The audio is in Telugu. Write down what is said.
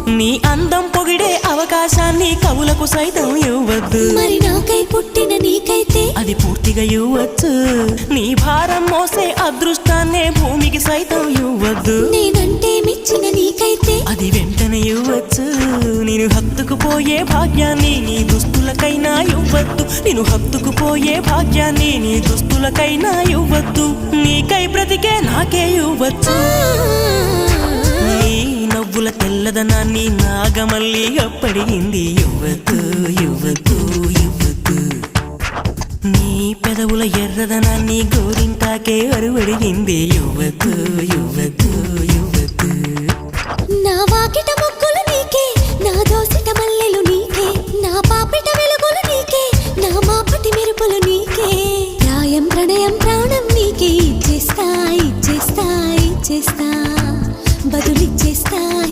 నీ అందం పొగిడే అవకాశాన్ని కవులకు సైతం ఇవ్వద్దు. మరి నాకై పుట్టిన నీకైతే అది పూర్తిగా ఇవ్వచ్చు. నీ భారం మోసే అదృష్టాన్నే భూమికి సైతం ఇవ్వద్దు. నేనంటే మెచ్చిన నీకైతే అది వెంటనే ఇవ్వచ్చు. నేను హత్తుకుపోయే భాగ్యాన్ని నీ దుస్తులకైనా ఇవ్వద్దు. నేను హత్తుకుపోయే భాగ్యాన్ని నీ దుస్తులకైనా ఇవ్వద్దు. నీకై బ్రతికే నాకే ఇవ్వచ్చు. నీ నవ్వుల తెల్లదనాన్ని నాగమల్లి అప్పడిగింది. ఇవ్వద్దు ఇవ్వద్దు ఇవ్వద్దు. నీ పెదవుల ఎర్రదనాన్ని గోరింటాకే అరువడిగింది. ఇవ్వద్దు ఇవ్వద్దు ఇవ్వద్దు. నా వాకిట మొక్కులు నీకే, నా దోసిట